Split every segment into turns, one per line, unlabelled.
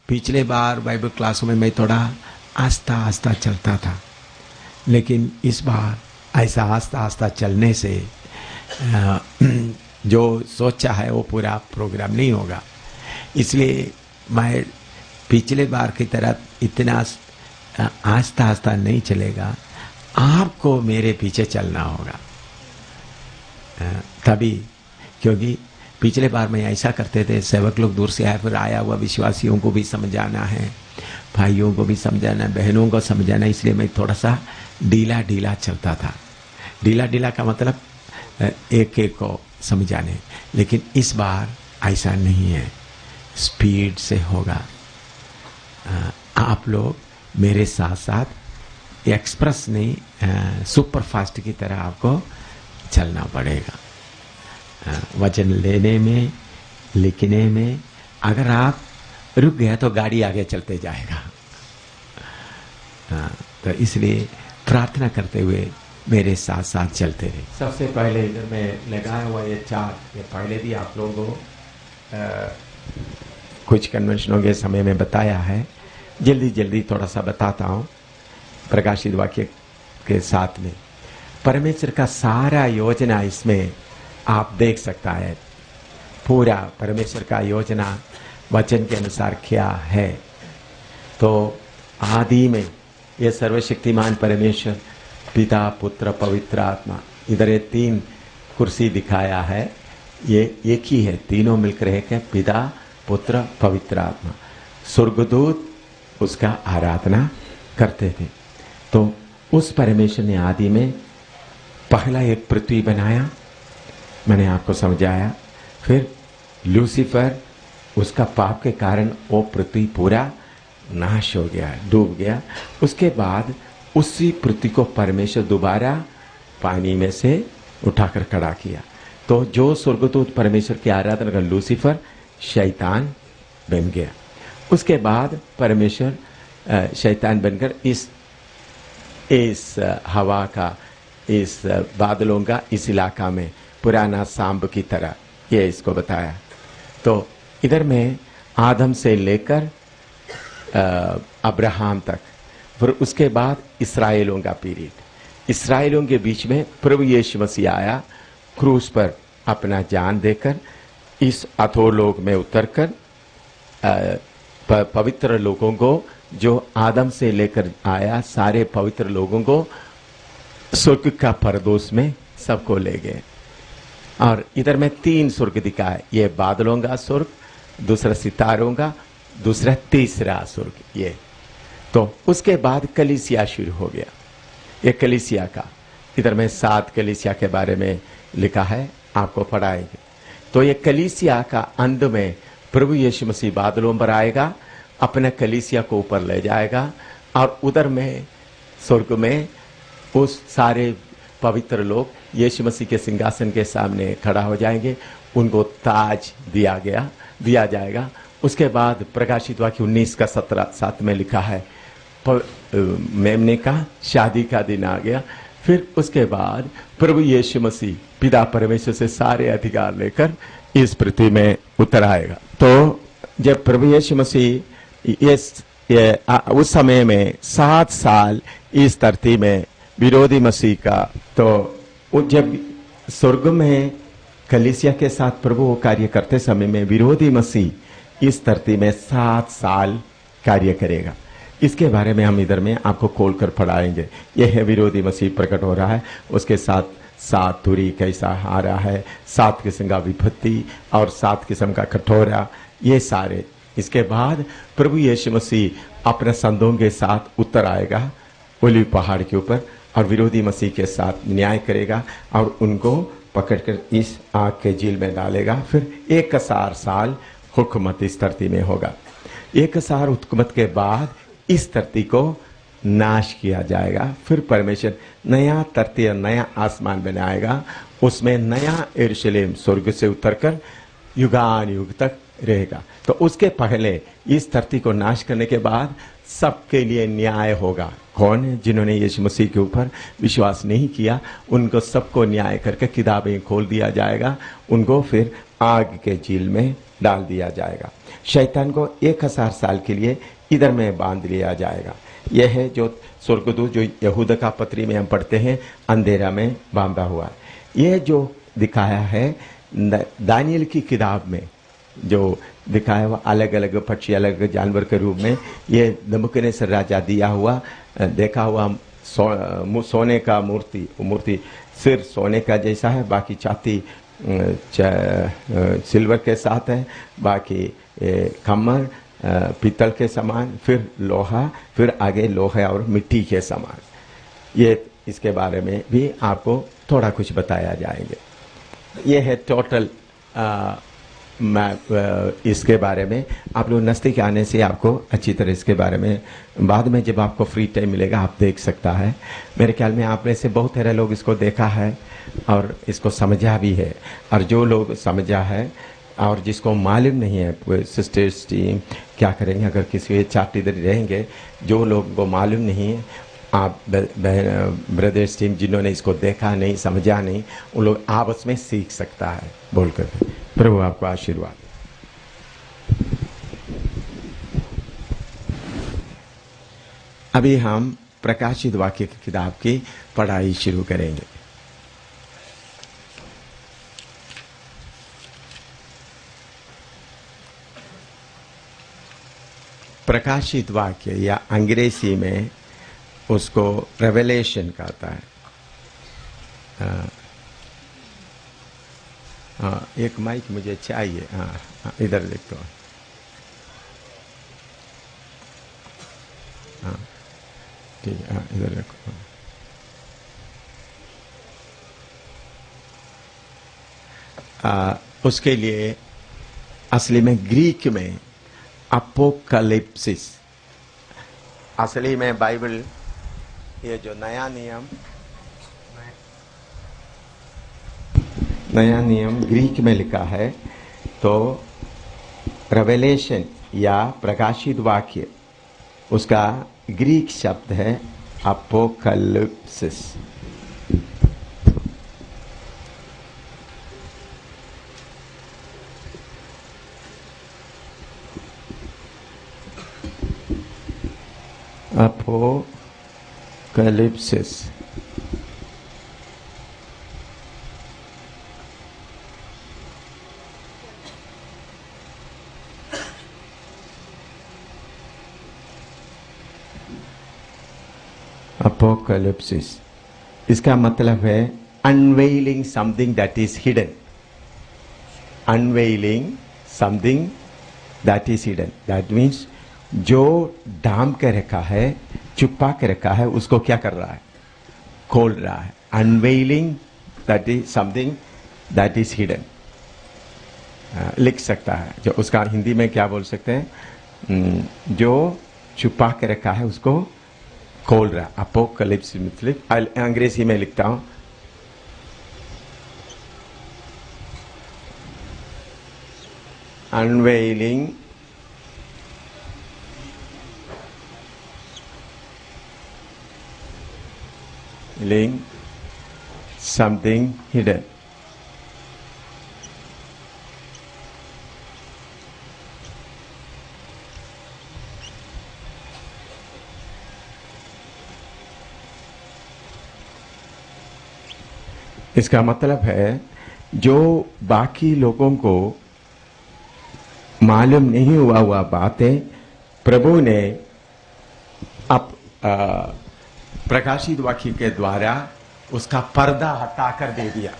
पिछले बार बाइबल क्लासों में मैं थोड़ा आस्ता आस्ता चलता था, लेकिन इस बार ऐसा आस्ता आस्ता चलने से जो सोचा है वो पूरा प्रोग्राम नहीं होगा। इसलिए मैं पिछले बार की तरह इतना आस्ता आस्ता नहीं चलेगा, आपको मेरे पीछे चलना होगा तभी, क्योंकि पिछले बार में ऐसा करते थे, सेवक लोग दूर से आए, फिर आया हुआ विश्वासियों को भी समझाना है, भाइयों को भी समझाना है, बहनों को समझाना है, इसलिए मैं थोड़ा सा ढीला ढीला चलता था। ढीला ढीला का मतलब एक एक को समझाने, लेकिन इस बार ऐसा नहीं है, स्पीड से होगा। आप लोग मेरे साथ साथ एक्सप्रेस नहीं सुपर फास्ट की तरह आपको चलना पड़ेगा। वचन लेने में, लिखने में अगर आप रुक गए तो गाड़ी आगे चलते जाएगा। तो इसलिए प्रार्थना करते हुए मेरे साथ साथ चलते रहे। सबसे पहले इधर में लगाया हुआ ये चार्ट, ये पहले भी आप लोगों को कुछ कन्वेंशनों के समय में बताया है, जल्दी जल्दी थोड़ा सा बताता हूँ प्रकाशित वाक्य के साथ में। परमेश्वर का सारा योजना इसमें आप देख सकता है, पूरा परमेश्वर का योजना वचन के अनुसार क्या है। तो आदि में ये सर्वशक्तिमान परमेश्वर पिता, पुत्र, पवित्र आत्मा, इधर ये तीन कुर्सी दिखाया है, ये एक ही है, तीनों मिलकर एक है, पिता, पुत्र, पवित्र आत्मा। स्वर्गदूत उसका आराधना करते थे। तो उस परमेश्वर ने आदि में पहला एक पृथ्वी बनाया, मैंने आपको समझाया। फिर लूसीफर, उसका पाप के कारण वो पृथ्वी पूरा नाश हो गया, डूब गया। उसके बाद उसी पृथ्वी को परमेश्वर दोबारा पानी में से उठाकर खड़ा किया। तो जो स्वर्गदूत परमेश्वर की आराधना कर लूसीफर शैतान बन गया। उसके बाद परमेश्वर शैतान बनकर इस हवा का, इस बादलों का इस इलाका में पुराना सांब की तरह ये इसको बताया। तो इधर में आदम से लेकर अब्राहम तक, फिर उसके बाद इस्राएलों का पीरियड, इस्राएलों के बीच में प्रभु यीशु मसीह आया, क्रूस पर अपना जान देकर इस अधोलोक में उतरकर पवित्र लोगों को, जो आदम से लेकर आया सारे पवित्र लोगों को स्वर्ग का परदोस में सबको ले गए। और इधर में तीन स्वर्ग दिखाए, ये बादलों का स्वर्ग, दूसरा सितारों का, दूसरा तीसरा स्वर्ग ये। तो उसके बाद कलीसिया शुरू हो गया। ये कलीसिया का, इधर में 7 कलीसिया के बारे में लिखा है, आपको पढ़ाएंगे। तो ये कलीसिया का अंत में प्रभु यीशु मसीह बादलों पर आएगा, अपने कलीसिया को ऊपर ले जाएगा, और उधर में स्वर्ग में उस सारे पवित्र लोग यीशु मसीह के सिंहासन के सामने खड़ा हो जाएंगे, उनको ताज दिया जाएगा। उसके बाद प्रकाशित वाक्य 19 का 17 में लिखा है, मेमने का शादी का दिन आ गया। फिर उसके बाद प्रभु यीशु मसीह पिता परमेश्वर से सारे अधिकार लेकर इस पृथ्वी में उतर आएगा। तो जब प्रभु यीशु मसीह उस समय में 7 साल इस धरती में विरोधी मसीह का, तो जब स्वर्ग में कलीसिया के साथ प्रभु वो कार्य करते समय में विरोधी मसीह इस धरती में 7 साल कार्य करेगा। इसके बारे में हम इधर में आपको खोलकर पढ़ाएंगे। यह है विरोधी मसीह प्रकट हो रहा है, उसके साथ 7 तुरी कैसा आ रहा है, 7 किस्म का विपत्ति और 7 किस्म का कठोरा, ये सारे। इसके बाद प्रभु यीशु मसीह अपने संतों के साथ उतर आएगा ओलिव पहाड़ के ऊपर, और विरोधी मसीह के साथ न्याय करेगा और उनको पकड़कर इस आग के झील में डालेगा। फिर 1000 साल हुकूमत इस धरती में होगा। 1000 हुकूमत के बाद इस धरती को नाश किया जाएगा। फिर परमेश्वर नया धरती और नया आसमान बनाएगा, उसमें नया यरूशलेम स्वर्ग से उतरकर युगान युग तक रहेगा। तो उसके पहले इस धरती को नाश करने के बाद सबके लिए न्याय होगा। कौन है? जिन्होंने यीशु मसीह के ऊपर विश्वास नहीं किया, उनको सबको न्याय करके किताबें खोल दिया जाएगा, उनको फिर आग के झील में डाल दिया जाएगा। शैतान को 1000 साल के लिए इधर में बांध लिया जाएगा। यह है जो स्वर्गदूत जो यहूदा का पत्री में हम पढ़ते हैं, अंधेरा में बांधा हुआ। यह जो दिखाया है दानियल की किताब में जो दिखाया हुआ, अलग अलग पक्षी, अलग जानवर के रूप में, ये नबूकदनेस्सर राजा दिया हुआ देखा हुआ सोने का मूर्ति सिर सोने का जैसा है, बाकी छाती सिल्वर के साथ है, बाकी कमर पीतल के समान, फिर लोहा, फिर आगे लोहे और मिट्टी के समान। ये इसके बारे में भी आपको थोड़ा कुछ बताया जाएंगे। ये है टोटल इसके बारे में। आप लोग नज़दीक आने से आपको अच्छी तरह इसके बारे में बाद में जब आपको फ्री टाइम मिलेगा आप देख सकता है। मेरे ख्याल में आप में से बहुत सारे लोग इसको देखा है और इसको समझा भी है, और जो लोग समझा है और जिसको मालूम नहीं है सिस्टर्स टीम क्या करेंगे अगर किसी चार्ट इधर रहेंगे, जो लोगों को मालूम नहीं है, आप ब्रदर्स टीम जिन्होंने इसको देखा नहीं समझा नहीं, उन लोग आपस में सीख सकता है बोलकर। प्रभु आपको आशीर्वाद। अभी हम प्रकाशित वाक्य की किताब की पढ़ाई शुरू करेंगे। प्रकाशित वाक्य या अंग्रेजी में उसको रेवलेशन कहता है। एक माइक मुझे चाहिए। इधर देखो। ठीक है, इधर देखो। उसके लिए असली में ग्रीक में अपोकलिप्सिस, असली में बाइबल ये जो नया नियम ग्रीक में लिखा है, तो रेवलेशन या प्रकाशित वाक्य उसका ग्रीक शब्द है अपोकलिप्सिस। अपोकलिप्सिस अपोकलिप्सिस इसका मतलब है unveiling something that is hidden. Unveiling something that is hidden, that means जो ढांप के रखा है, छुपा के रखा है, उसको क्या कर रहा है? खोल रहा है। Unveiling that is something that is hidden लिख सकता है। जो उसका हिंदी में क्या बोल सकते हैं? जो छुपा के रखा है उसको खोल रहा है। अपोकलिप्स मतलब अंग्रेजी में लिखता हूं, अनवेलिंग something hidden। इसका मतलब है जो बाकी लोगों को मालूम नहीं हुआ बातें प्रभु ने अब प्रकाशित वाक्य के द्वारा उसका पर्दा हटाकर दे दिया।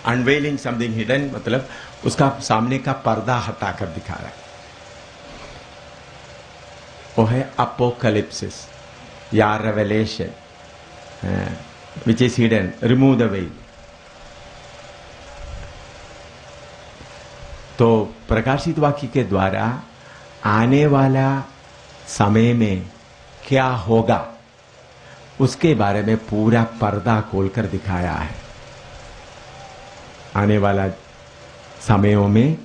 अनवेलिंग समथिंग हिडन मतलब उसका सामने का पर्दा हटाकर दिखा रहा है। वो है अपोकलिप्सिस या revelation which is hidden, remove the well. तो प्रकाशित वाक्य के द्वारा आने वाला समय में क्या होगा उसके बारे में पूरा पर्दा खोलकर दिखाया है। आने वाला समयों में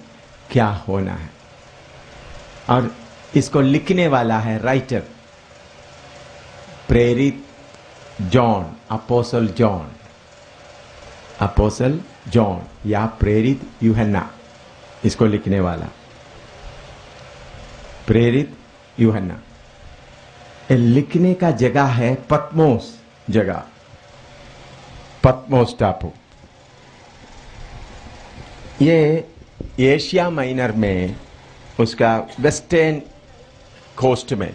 क्या होना है, और इसको लिखने वाला है राइटर प्रेरित जॉन, अपोस्टल जॉन या प्रेरित यूहन्ना। इसको लिखने वाला प्रेरित यूहन्ना। ये लिखने का जगह है पत्मोस जगह, पत्मोस टापू। ये एशिया माइनर में, उसका वेस्टर्न कोस्ट में,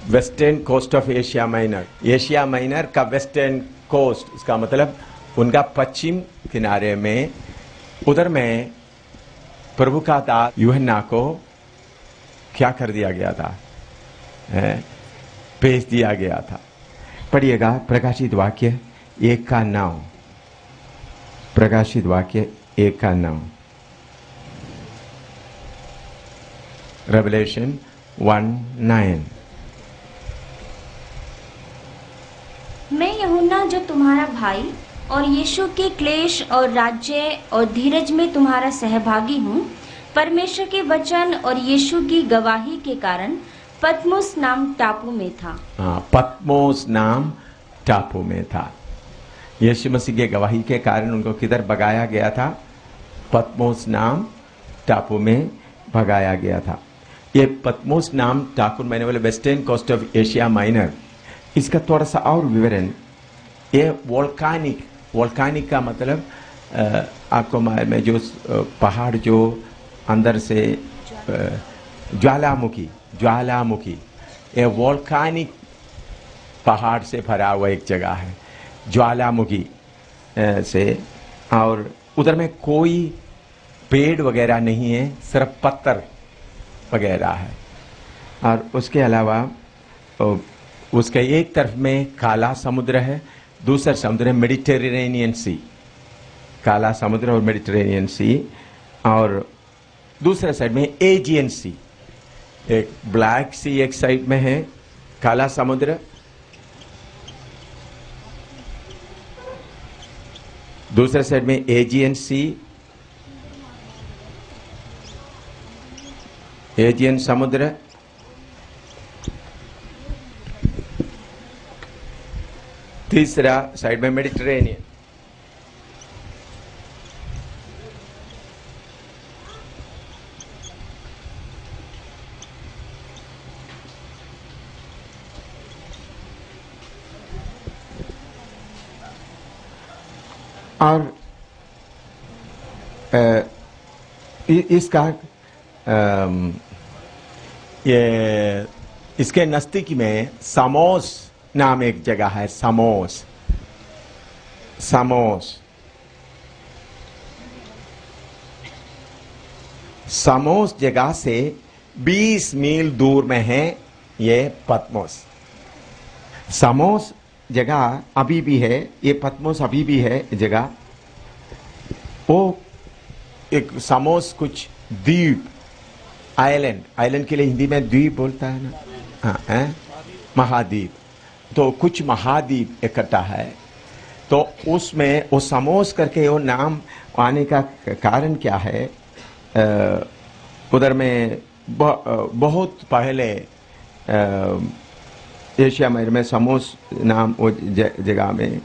western coast of Asia Minor, Asia Minor का वेस्टर्न कोस्ट, इसका मतलब उनका पश्चिम किनारे में, उधर में प्रभु का दास यूहन्ना को क्या कर दिया गया था, भेज दिया गया था। पढ़िएगा प्रकाशित वाक्य 1:9, प्रकाशित वाक्य 1:9, रेवलेशन 1:9।
मैं यूहन्ना जो तुम्हारा भाई और यीशु के क्लेश और राज्य और धीरज में तुम्हारा सहभागी हूँ, परमेश्वर के वचन और यीशु की गवाही के कारण पत्मोस नाम टापू में था।
पत्मोस नाम टापू में था। यीशु मसीह के गवाही के कारण उनको किधर भगाया गया था? पत्मोस नाम टापू में भगाया गया था। ये पत्मोस नाम टापू, मैंने बोले western coast of Asia Minor. इसका थोड़ा सा और विवरण, ये वोल्कानिक का मतलब आपको मालूम है, जो पहाड़ जो अंदर से ज्वालामुखी, ये वोल्कानिक पहाड़ से भरा हुआ एक जगह है, ज्वालामुखी से। और उधर में कोई पेड़ वगैरह नहीं है, सिर्फ पत्थर वगैरह है। और उसके अलावा उसके एक तरफ में काला समुद्र है, दूसरा समुद्र है मेडिटेरेनियन सी, काला समुद्र और मेडिटेरेनियन सी। और दूसरे साइड में एजियन सी, एक ब्लैक सी एक साइड में है, काला समुद्र, दूसरे साइड में एजियन सी, एजियन समुद्र, तीसरा साइड में मेडिटेरेनियन। और इसका ये इसके नजदीक में सामोस नाम एक जगह है, सामोस जगह से 20 मील दूर में है ये पत्मोस। सामोस जगह अभी भी है, ये पत्मोस अभी भी है जगह। वो एक सामोस कुछ द्वीप, आइलैंड के लिए हिंदी में द्वीप बोलता है ना, हाँ, महाद्वीप। तो कुछ महाद्वीप इकट्ठा है, तो उसमें वो सामोस करके वो नाम आने का कारण क्या है? उधर में बहुत पहले एशिया में सामोस नाम वो जगह में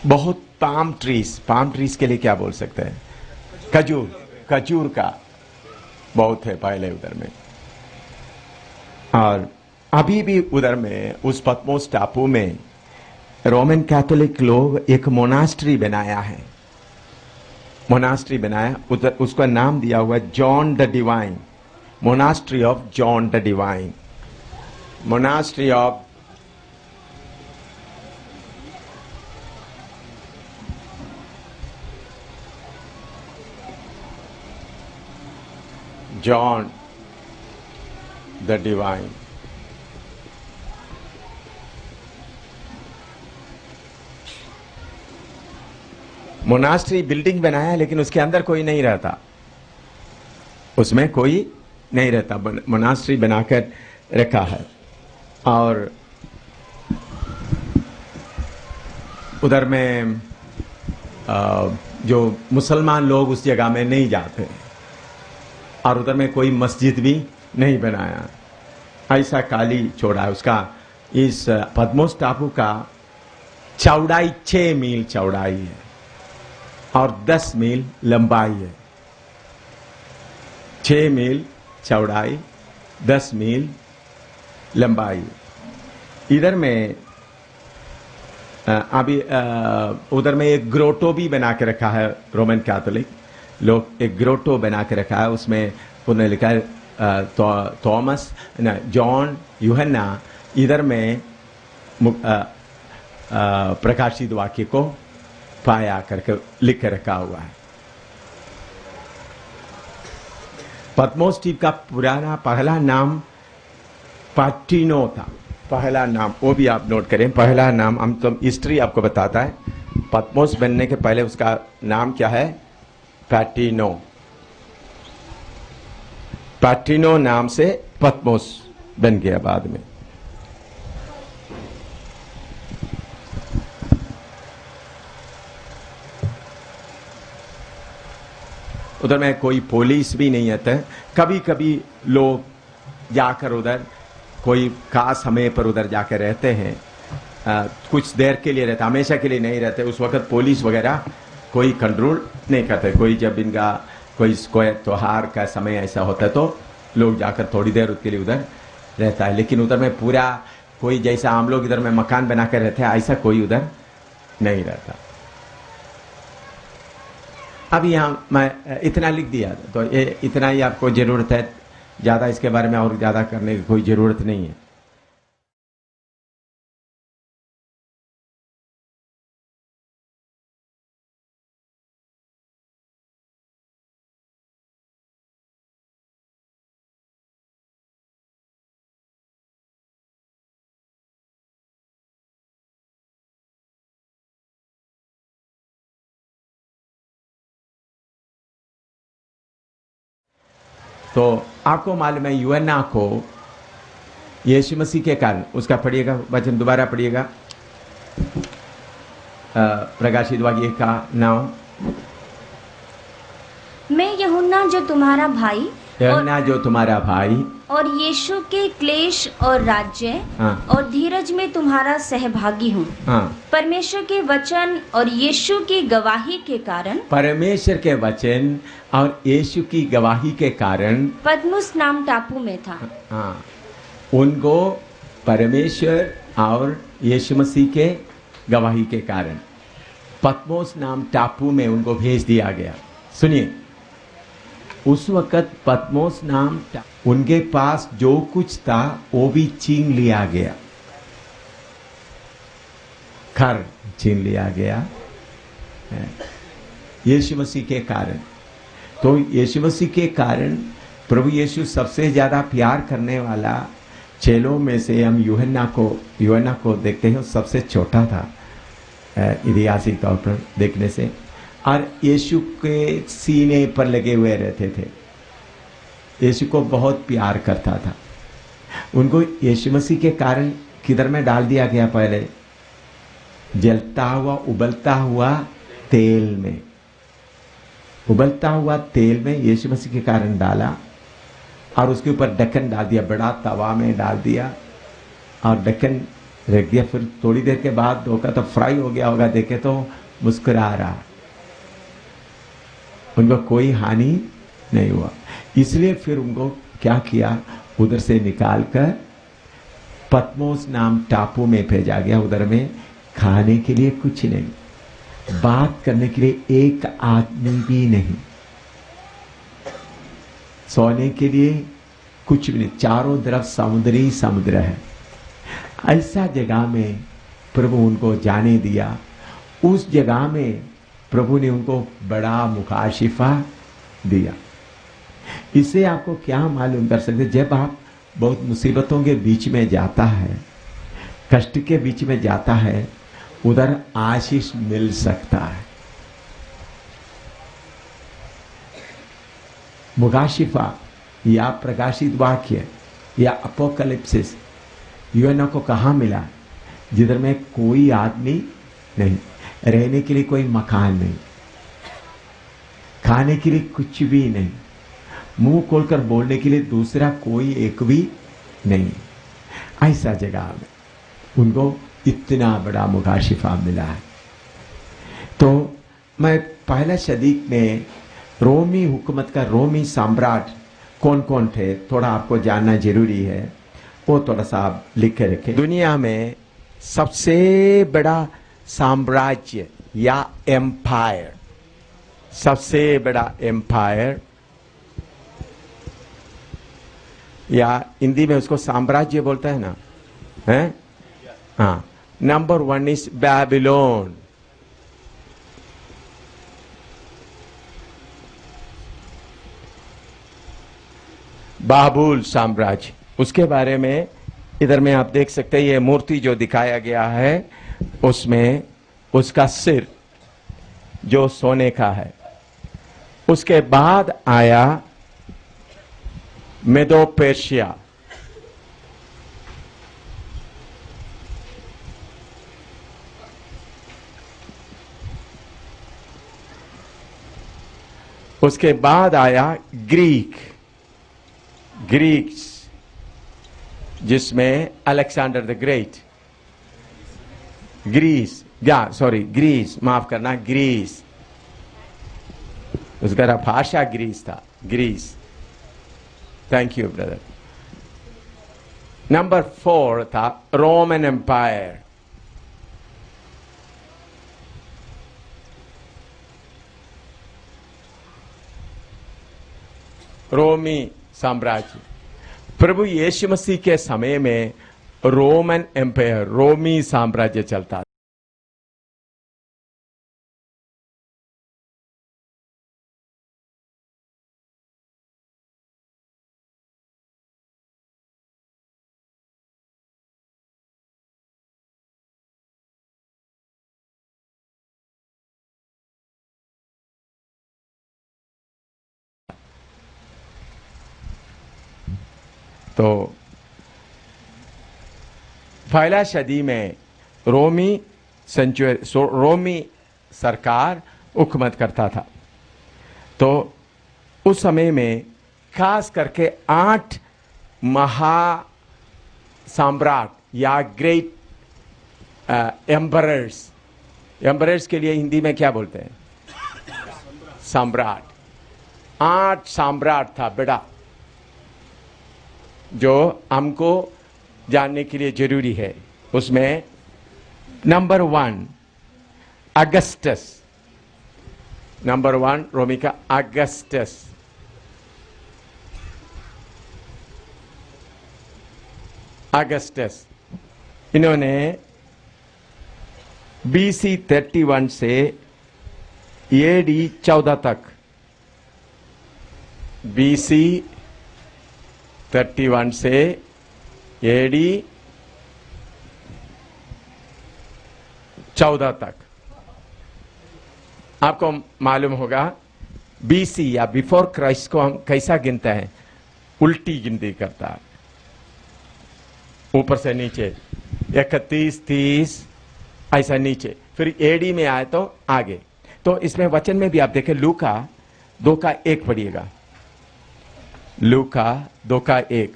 बहुत पाम ट्रीज के लिए क्या बोल सकते हैं? खजूर का बहुत है पहले उधर में। और अभी भी उधर में उस पत्मोस टापू में रोमन कैथोलिक लोग एक मोनास्ट्री बनाया है, उधर उसका नाम दिया हुआ John the divine, monastery of John the divine, monastery of John the divine. Monastery building बनाया, लेकिन उसके अंदर कोई नहीं रहता, उसमें कोई नहीं रहता, मोनास्ट्री बनाकर रखा है। और उधर में जो मुसलमान लोग उस जगह में नहीं जाते, और उधर में कोई मस्जिद भी नहीं बनाया, ऐसा खाली छोड़ा है उसका। इस पद्मोस टापू का चौड़ाई 6 मील चौड़ाई है और 10 मील लंबाई है। 6 मील चौड़ाई, 10 मील लंबाई। इधर में अभी उधर में एक ग्रोटो भी बना के रखा है। रोमन कैथोलिक लोग एक ग्रोटो बना के रखा है, उसमें उन्होंने लिखा है थॉमस न जॉन यूहन्ना। इधर में प्रकाशित वाक्य को पाया करके लिख के रखा हुआ है। पत्मोस द्वीप का पुराना पहला नाम पैटिनो था। पहला नाम वो भी आप नोट करें। पहला नाम हम तो हिस्ट्री आपको बताता है। पत्मोस बनने के पहले उसका नाम क्या है? पैटिनो। पैटिनो नाम से पत्मोस बन गया बाद में। उधर में कोई पुलिस भी नहीं आता। कभी कभी लोग जाकर उधर कोई खास समय पर उधर जाकर रहते हैं, कुछ देर के लिए रहते, हमेशा के लिए नहीं रहते। उस वक्त पुलिस वगैरह कोई कंट्रोल नहीं करते। कोई जब इनका कोई त्योहार का समय ऐसा होता है तो लोग जाकर थोड़ी देर उसके लिए उधर रहता है। लेकिन उधर में पूरा कोई जैसा हम लोग इधर में मकान बना कर रहते हैं ऐसा कोई उधर नहीं रहता। अब यहाँ मैं इतना लिख दिया तो ये इतना ही आपको जरूरत है, ज्यादा इसके बारे में और ज्यादा करने की कोई जरूरत नहीं है। तो आपको मालूम है यूहन्ना को यीशु मसीह के कारण, उसका पढ़िएगा वचन, दोबारा पढ़िएगा प्रकाशित वाक्य का नाम।
मैं यूहन्ना जो तुम्हारा भाई,
यूहन्ना जो तुम्हारा भाई
और यीशु के क्लेश और राज्य और धीरज में तुम्हारा सहभागी हूँ। परमेश्वर के वचन और यीशु की गवाही के कारण,
परमेश्वर के वचन और यीशु की गवाही के कारण
पत्मोस नाम टापू में था।
उनको परमेश्वर और यीशु मसीह के गवाही के कारण पत्मोस नाम टापू में उनको भेज दिया गया। सुनिए, उस वक्त पत्मोस नाम उनके पास जो कुछ था वो भी छीन लिया गया। घर छीन लिया गया यीशु मसीह के कारण। तो यीशु मसीह के कारण प्रभु यीशु सबसे ज्यादा प्यार करने वाला चेलों में से हम यूहन्ना को देखते हैं। सबसे छोटा था ऐतिहासिक तौर पर देखने से, और यीशु के सीने पर लगे हुए रहते थे। यीशु को बहुत प्यार करता था। उनको यीशु मसीह के कारण किधर में डाल दिया गया? पहले जलता हुआ उबलता हुआ तेल में, उबलता हुआ तेल में यीशु मसीह के कारण डाला और उसके ऊपर ढक्कन डाल दिया, बड़ा तवा में डाल दिया और ढक्कन रख दिया। फिर थोड़ी देर के बाद धोखा तो फ्राई हो गया होगा, देखे तो मुस्कुरा रहा। उनको कोई हानि नहीं हुआ। इसलिए फिर उनको क्या किया, उधर से निकालकर पत्मोस नाम टापू में भेजा गया। उधर में खाने के लिए कुछ नहीं, बात करने के लिए एक आदमी भी नहीं, सोने के लिए कुछ भी नहीं। चारों तरफ समुद्री समुद्र है। ऐसा जगह में प्रभु उनको जाने दिया। उस जगह में प्रभु ने उनको बड़ा मुकाशिफा दिया। इससे आपको क्या मालूम कर सकते, जब आप बहुत मुसीबतों के बीच में जाता है, कष्ट के बीच में जाता है, उधर आशीष मिल सकता है। मुकाशिफा या प्रकाशित वाक्य या अपोकलिप्सिस यूहन्ना को कहाँ मिला? जिधर में कोई आदमी नहीं, रहने के लिए कोई मकान नहीं, खाने के लिए कुछ भी नहीं, मुंह खोलकर बोलने के लिए दूसरा कोई एक भी नहीं। ऐसा जगह में उनको इतना बड़ा मुकाशिफा मिला है। तो मैं पहला सदी में रोमी हुकूमत का रोमी सम्राट कौन कौन थे थोड़ा आपको जानना जरूरी है, वो थोड़ा सा आप लिख के रखें। दुनिया में सबसे बड़ा साम्राज्य या एम्पायर, सबसे बड़ा एम्पायर या हिंदी में उसको साम्राज्य बोलता है ना, है? हाँ, नंबर 1 इज बेबीलोन। बाबुल साम्राज्य, उसके बारे में इधर में आप देख सकते हैं, ये मूर्ति जो दिखाया गया है उसमें उसका सिर जो सोने का है। उसके बाद आया मेदो पर्शिया, उसके बाद आया ग्रीक्स जिसमें अलेक्जेंडर द ग्रेट, ग्रीस, माफ करना, ग्रीस, उसका भाषा ग्रीस था, Greece. Thank you brother. Number 4 था रोमन एम्पायर, रोमी साम्राज्य। प्रभु यीशु मसीह के समय में रोमन एम्पायर, रोमी साम्राज्य चलता था। तो पहला सदी में रोमी सरकार हुकूमत करता था। तो उस समय में खास करके 8 महा सम्राट या ग्रेट एम्परर्स के लिए हिंदी में क्या बोलते हैं? सम्राट। 8 सम्राट था बड़ा, जो हमको जानने के लिए जरूरी है। उसमें नंबर 1 अगस्टस, नंबर 1 रोमी का अगस्टस। इन्होंने BC 31 से AD 14 तक, BC 31 से AD 14 तक। आपको मालूम होगा BC या बिफोर क्राइस्ट को हम कैसा गिनते हैं? उल्टी गिनती करता है, ऊपर से नीचे 31, 30 ऐसा नीचे, फिर AD में आए तो आगे। तो इसमें वचन में भी आप देखें, लूका 2:1 पढ़िएगा, लूका 2:1।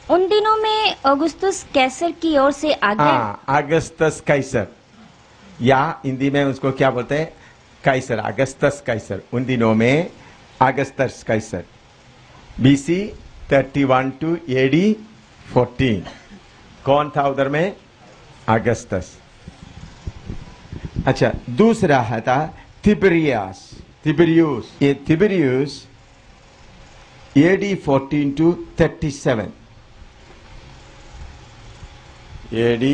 उन दिनों में अगुस्तुस कैसर की ओर से आज्ञा,
अगस्तस कैसर, या हिंदी में उसको क्या बोलते हैं? कैसर, अगस्तस कैसर। उन दिनों में Augustus Kaiser, BC 31 to AD 14। कौन था उधर में? अगस्तस। अच्छा, दूसरा है था तिबेरियुस। ये तिबेरियुस AD 14 to 37, AD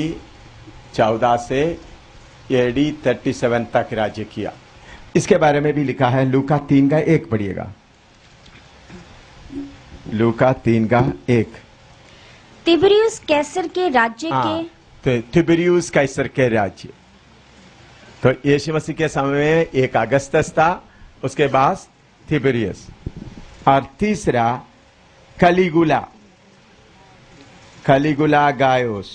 14 से AD 37 तक राज्य किया। इसके बारे में भी लिखा है, लूका 3:1 पढ़िएगा, लूका 3:1।
तिबेरियुस कैसर के राज्य के,
तो तिबेरियुस कैसर के राज्य। तो यीशु मसीह के समय में एक अगस्तस था, उसके बाद तिबेरियुस, और तीसरा कलिगुला गायोस।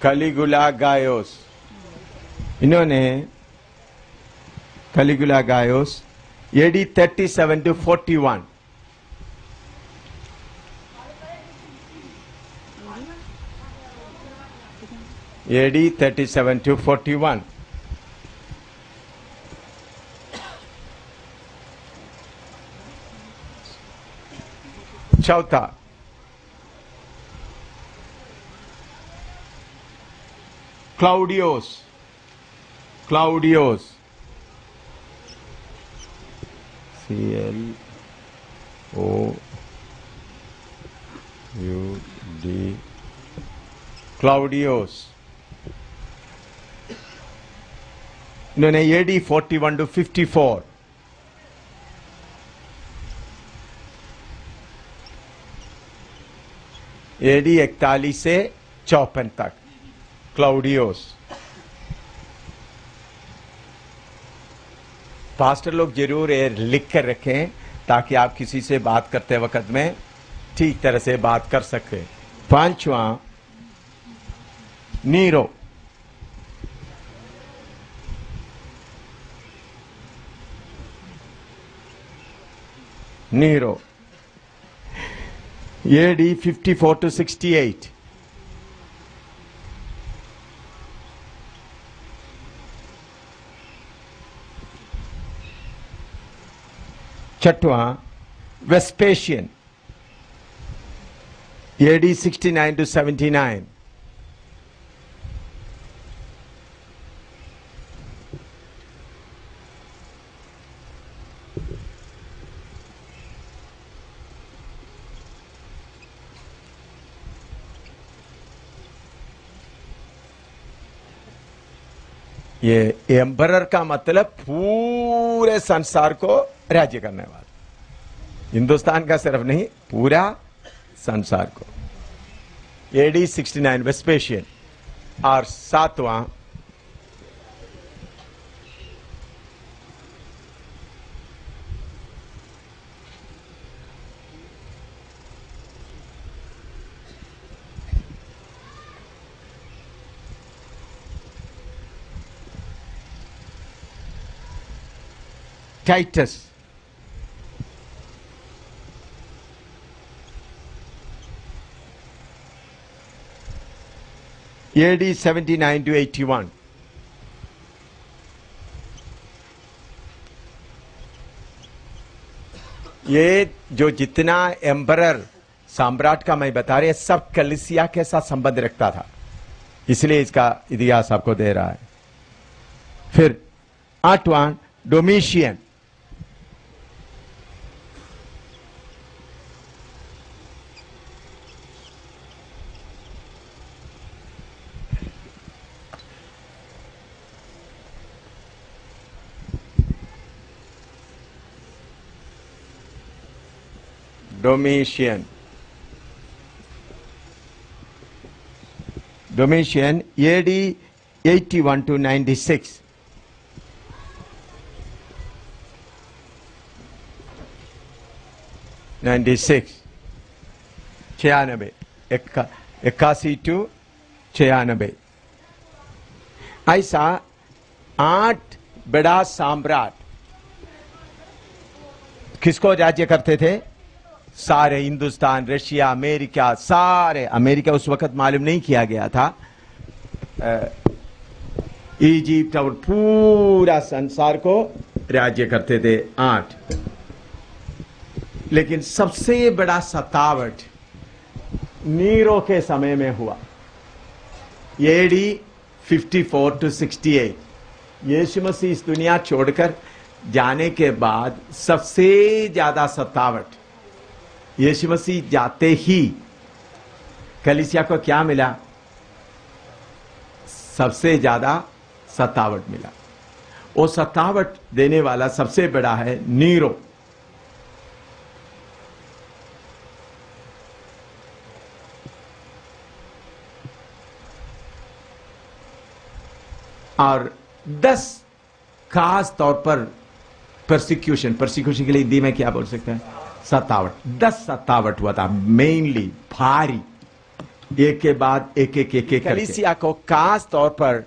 कैलिगुला गायोस, इन्होंने कैलिगुला गायोस AD 37 to 41, AD 37 to 41. चौथा क्लाउडियोस, क्लाउडियोस CLOUD, क्लाउडियोस, इन्होंने AD 41 to 54, AD 41 से 54 तक क्लाउडियोस। पास्टर लोग जरूर ये लिख कर रखें ताकि आप किसी से बात करते वक्त में ठीक तरह से बात कर सके। पांचवा नीरो, नीरो AD 54 to 68, छठवां वेस्पेशियन AD 69 to 79, ये एम्परर का मतलब पूरे संसार को राज्य करने वाला, हिंदुस्तान का सिर्फ नहीं पूरा संसार को। AD 69 Vespasian. और सातवां टाइटस, AD 79 to 81, ये जो जितना एम्परर सम्राट का मैं बता रहे सब कलीसिया के साथ संबंध रखता था, इसलिए इसका इतिहास आपको दे रहा है। फिर आठवां डोमिशियन, डोमिशियन, डोमिशियन AD 81 to 96, 96, 81 to 96। ऐसा 8 बड़ा सम्राट किसको राज्य करते थे? सारे हिंदुस्तान, रशिया, अमेरिका, सारे, अमेरिका उस वक्त मालूम नहीं किया गया था, इजिप्ट और पूरा संसार को राज्य करते थे 8। लेकिन सबसे बड़ा सतावट नीरो के समय में हुआ, AD 54 to 68। यीशु मसीह इस दुनिया छोड़कर जाने के बाद सबसे ज्यादा सतावट, यीशु मसीह जाते ही कलीसिया को क्या मिला? सबसे ज्यादा सतावट मिला। वो सतावट देने वाला सबसे बड़ा है नीरो। और 10 खास तौर पर परसिक्यूशन के लिए हिंदी में क्या बोल सकते हैं? सतावट। 10 सतावट हुआ था, मेनली भारी। एक के बाद एक
कलीसिया को खास तौर पर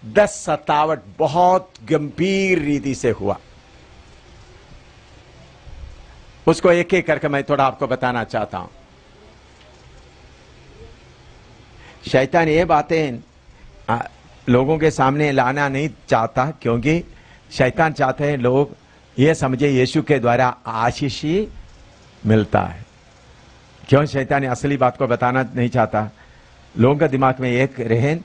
10 सतावट बहुत गंभीर रीति से हुआ। उसको एक एक करके मैं थोड़ा आपको बताना चाहता हूं। शैतान ये बातें लोगों के सामने लाना नहीं चाहता, क्योंकि शैतान चाहते हैं लोग ये समझे यीशु के द्वारा आशीष ही मिलता है। क्यों शैतान असली बात को बताना नहीं चाहता? लोगों का दिमाग में एक रहन,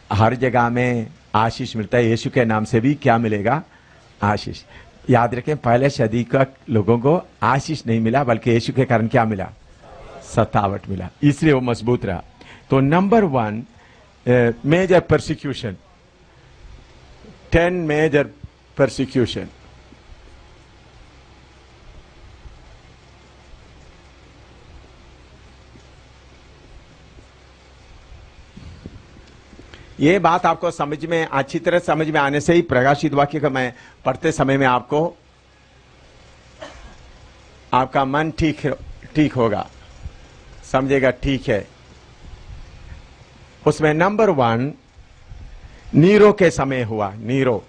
हर जगह में आशीष मिलता है, यीशु के नाम से भी क्या मिलेगा? आशीष। याद रखें, पहले सदी का लोगों को आशीष नहीं मिला, बल्कि यीशु के कारण क्या मिला? सतावट मिला, इसलिए वो मजबूत रहा। तो number 1, major persecution, 10 major persecution. ये बात आपको समझ में, अच्छी तरह समझ में आने से ही प्रकाशित वाक्य का मैं पढ़ते समय में आपको, आपका मन ठीक होगा, समझेगा ठीक है। उसमें नंबर 1 नीरो के समय हुआ। Nero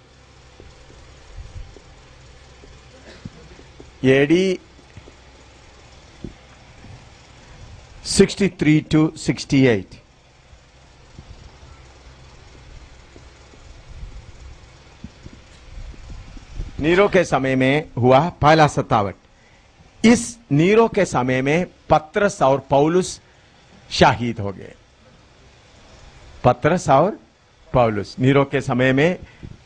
AD 63 to 68। नीरो के समय में हुआ पहला सतावट। इस नीरो के समय में पत्रस और पौलुस शहीद हो गए। पत्रस और पौलुस नीरो के समय में,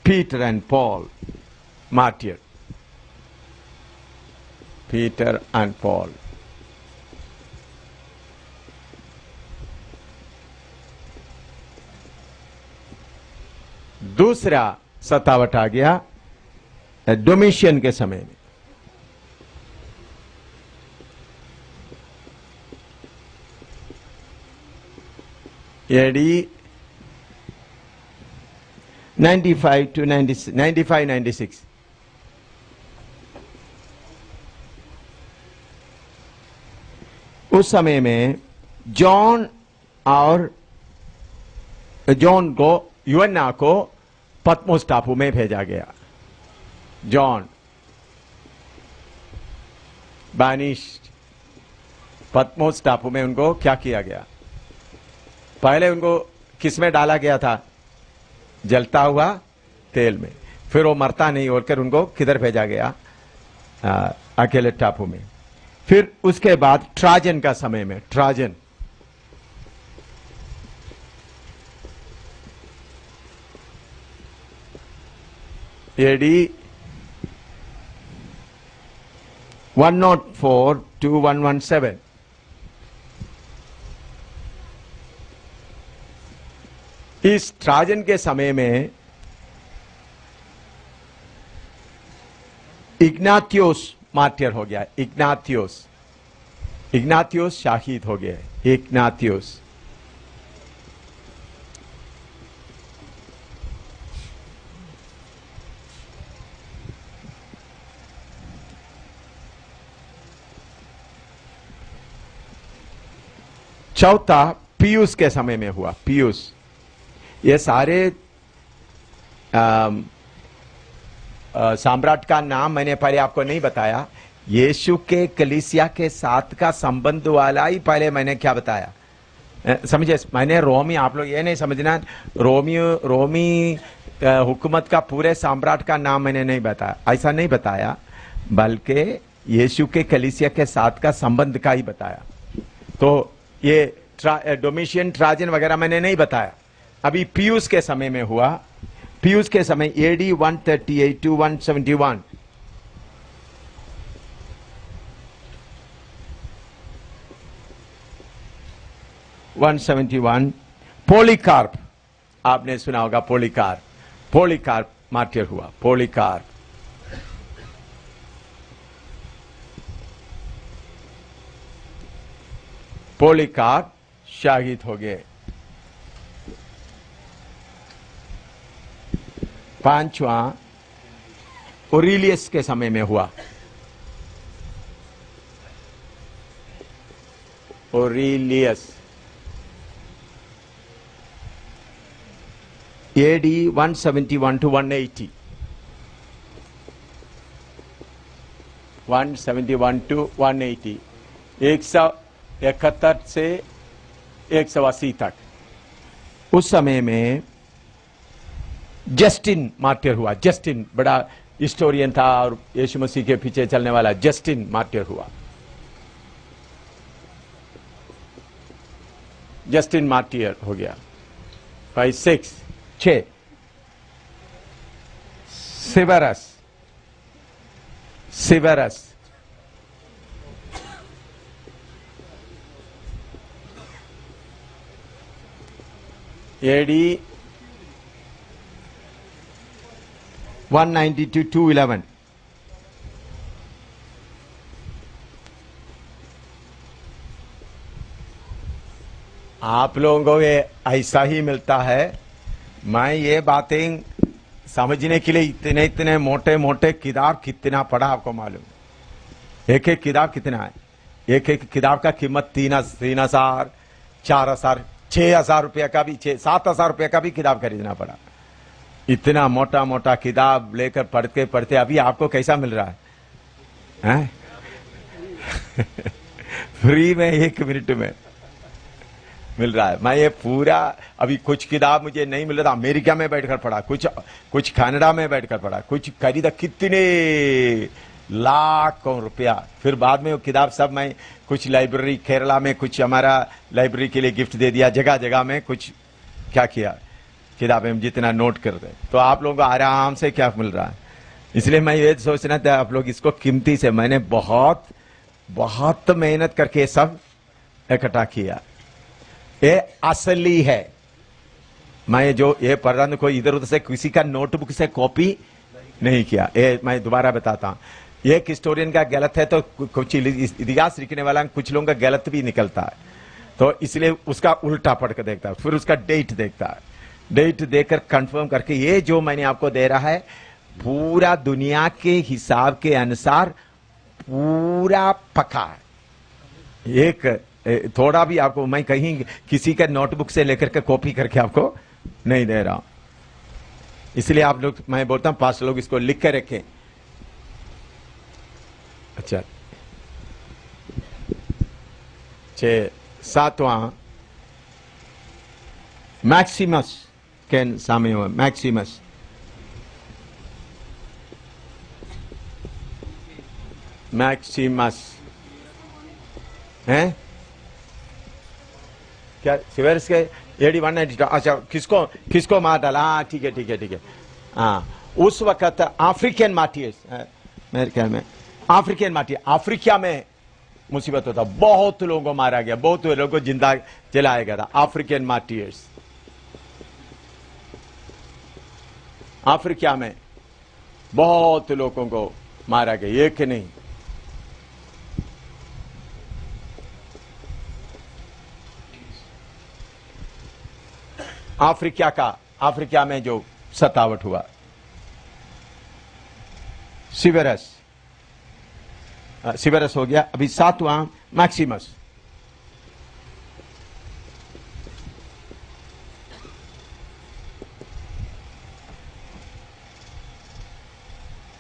Peter and Paul martyr, Peter and Paul. दूसरा सतावट आ गया डोमिशियन के समय में। AD 95 to 96। उस समय में जॉन को, यूहन्ना को पतमोस टापू में भेजा गया। जॉन बानिश्ड, पतमोस टापू में उनको क्या किया गया? पहले उनको किस में डाला गया था? जलता हुआ तेल में। फिर वो मरता नहीं होकर उनको किधर भेजा गया? अकेले टापू में। फिर उसके बाद ट्राजन का समय में, ट्राजन एडी 104 to 117। इस ट्राजन के समय में इग्नातियोस मार्टियर हो गया। इग्नातियोस शहीद हो गया। इग्नातियोस चौथा पियूस के समय में हुआ। पियूस, ये सारे सम्राट का नाम मैंने पहले आपको नहीं बताया। यीशु के कलीसिया के साथ का संबंध वाला ही पहले मैंने क्या बताया, समझे? मैंने रोमी, आप लोग ये नहीं समझना रोमी हुकूमत का पूरे सम्राट का नाम मैंने नहीं बताया, ऐसा नहीं बताया, बल्कि यीशु के कलीसिया के साथ का संबंध का ही बताया। तो ये डोमिशियन, ट्राजन वगैरह मैंने नहीं बताया। अभी पियूस के समय में हुआ। पियूस के समय एडी 138 to 171। पोलीकार्प, आपने सुना होगा पोलीकार्प मार्टियर हुआ। पोलीकार्प शहीद हो गए। पांचवा ओरिलियस के समय में हुआ। Aurelius AD 171 to 180. 171 to 180, 171 से 180 तक। उस समय में जस्टिन मार्टियर हुआ। जस्टिन बड़ा हिस्टोरियन था और यीशु मसीह के पीछे चलने वाला जस्टिन मार्टियर हुआ। जस्टिन मार्टियर हो गया। 6 सिवेरस AD 190 to 211। आप लोगों को ये ऐसा ही मिलता है। मैं ये बातें समझने के लिए इतने इतने मोटे मोटे किताब कितना पढ़ा आपको मालूम? एक एक किताब कितना है? एक एक किताब का कीमत 3,000, 4,000, 6,000 रुपये का भी, 7,000 रुपये का भी किताब खरीदना पड़ा। इतना मोटा मोटा किताब लेकर पढ़ते पढ़ते अभी आपको कैसा मिल रहा है? फ्री में 1 मिनट में मिल रहा है। मैं ये पूरा अभी कुछ किताब मुझे नहीं मिल रहा था, अमेरिका में बैठकर पढ़ा, कुछ कनाडा में बैठकर पढ़ा, कुछ खरीदा कितने लाखों रुपया। फिर बाद में वो किताब सब मैं कुछ लाइब्रेरी केरला में, कुछ हमारा लाइब्रेरी के लिए गिफ्ट दे दिया। जगह जगह में कुछ क्या किया, किताबें जितना नोट करते। तो आप लोगों को आराम से क्या मिल रहा है। इसलिए मैं ये सोचना था आप लोग इसको कीमती से, मैंने बहुत बहुत मेहनत करके सब इकट्ठा किया। ये असली है। मैं जो ये पढ़ रहा हूं कोई इधर उधर से किसी का नोटबुक से कॉपी नहीं किया। ये मैं दोबारा बताता हूं। एक हिस्टोरियन का गलत है तो कुछ इतिहास लिखने वाला कुछ लोगों का गलत भी निकलता है, तो इसलिए उसका उल्टा पढ़ कर देखता है, फिर उसका डेट देखता है। डेट देकर कंफर्म करके ये जो मैंने आपको दे रहा है पूरा दुनिया के हिसाब के अनुसार पूरा पक्का है। एक थोड़ा भी आपको मैं कहीं किसी का नोटबुक से लेकर के कॉपी करके आपको नहीं दे रहा हूं। इसलिए आप लोग, मैं बोलता हूं पास लोग इसको लिख कर रखें। अच्छा, 7वां मैक्सिमस के सामने हुआ। मैक्सिमस हैं क्या? सिवेरस के AD 192। अच्छा, किसको मार डाला? ठीक है। हाँ, उस वक्त अफ्रीकन मार्टियर्स, मेरे ख्याल में अफ्रीकन मार्टियर, अफ्रीका में मुसीबत होता, बहुत लोगों को मारा गया, बहुत लोगों को जिंदा जलाया गया था। अफ्रीकन मार्टियर्स अफ्रीका में बहुत लोगों को मारा गया, एक नहीं। अफ्रीका में जो सतावट हुआ। सिवेरस हो गया। अभी 7वां मैक्सिमस।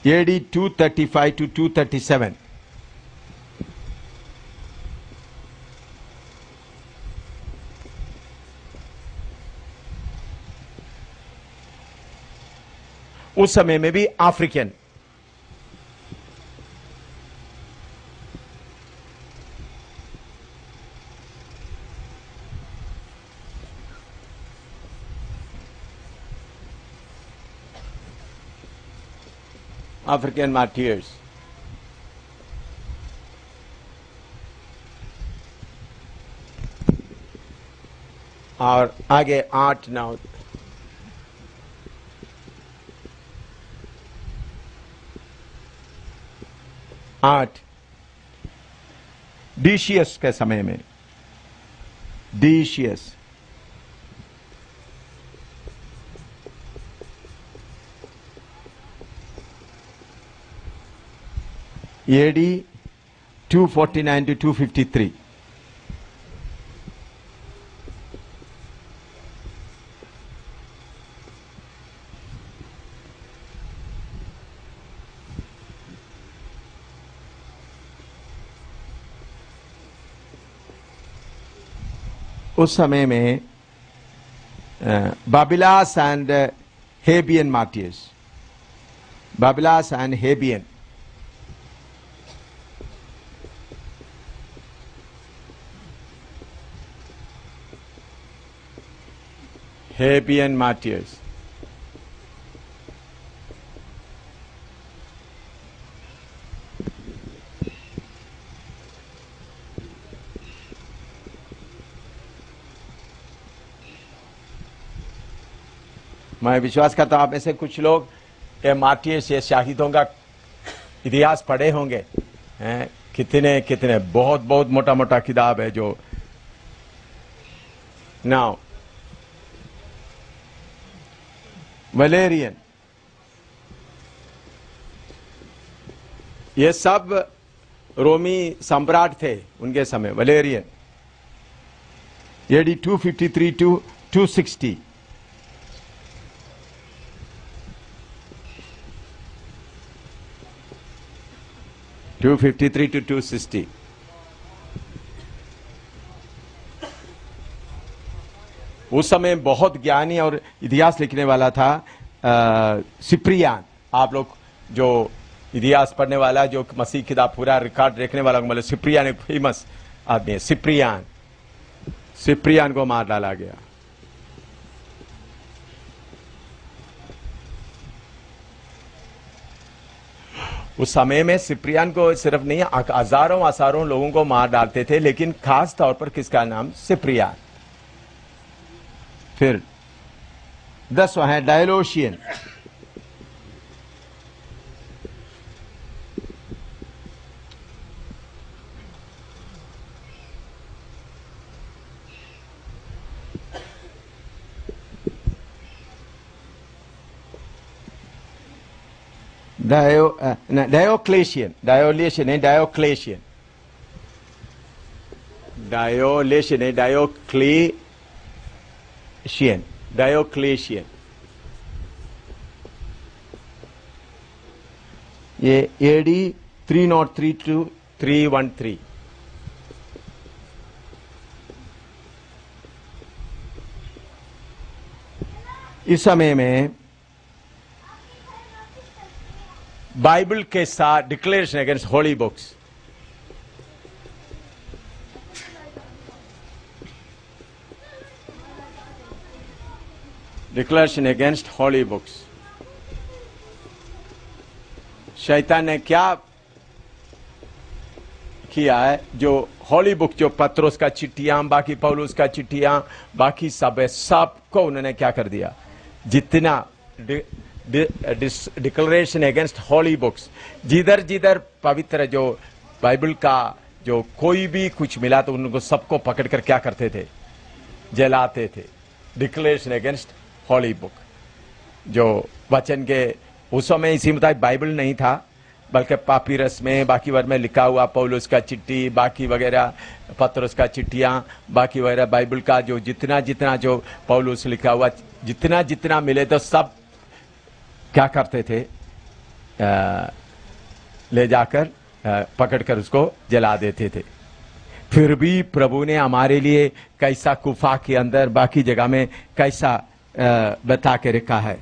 AD 235 to 237। उस समय में भी अफ्रीकन मार्टियर्स। और आगे 8 9 8 डिशियस के समय में। डिशियस AD 249 to 253। उस समय में बाबिलास and Hebbian martyrs, बाबिलास and Hebbian, Hebbian martyrs. मैं विश्वास करता हूं आप में से कुछ लोग ये मार्टियर्स, ये शहीदों का इतिहास पढ़े होंगे। कितने कितने बहुत बहुत मोटा मोटा किताब है जो। नाउ वलेरियन, ये सब रोमी सम्राट थे उनके समय। Valerian AD 253 to 260, (253 to 260). उस समय बहुत ज्ञानी और इतिहास लिखने वाला था सिप्रियान। आप लोग जो इतिहास पढ़ने वाला, जो मसीह किताब पूरा रिकॉर्ड देखने वाला, मतलब सिप्रियान एक फेमस आदमी है। सिप्रियान को मार डाला गया। उस समय में सिप्रियान को सिर्फ नहीं, हजारों लोगों को मार डालते थे, लेकिन खास तौर पर किसका नाम? सिप्रियान। फिर 10वां है डायोलोशियन। डायोक्लेशियन, डायोलेशियन है, डायोक्लेशियन, डायोलेशियन है, डायोक्लेशियन, डायोक्लेशियन। ये AD 303 to 313। इस समय में बाइबल के साथ declaration against holy books, declaration against holy books. शैतान ने क्या किया है? जो होली बुक, जो पत्रोस का चिट्ठियां, बाकी पौलुस का चिट्ठियां, बाकी सब है, सबको उन्होंने क्या कर दिया? जितना डिक्लेरेशन अगेंस्ट होली बुक्स, जिधर जिधर पवित्र जो बाइबल का जो कोई भी कुछ मिला तो उनको सबको पकड़कर क्या करते थे? जलाते थे। डिक्लेरेशन अगेंस्ट होली बुक, जो वचन के उस समय इसी मुताबिक बाइबल नहीं था, बल्कि पापीरस में, बाकी वर्ड में लिखा हुआ पौलुस का चिट्ठी, बाकी वगैरह पत्रोस का चिट्ठियां, बाकी वगैरह बाइबल का जो जितना जितना जो पौलुस लिखा हुआ, जितना जितना मिले तो सब क्या करते थे? ले जाकर पकड़कर उसको जला देते थे। फिर भी प्रभु ने हमारे लिए कैसा गुफा के अंदर, बाकी जगह में कैसा बता के रखा है।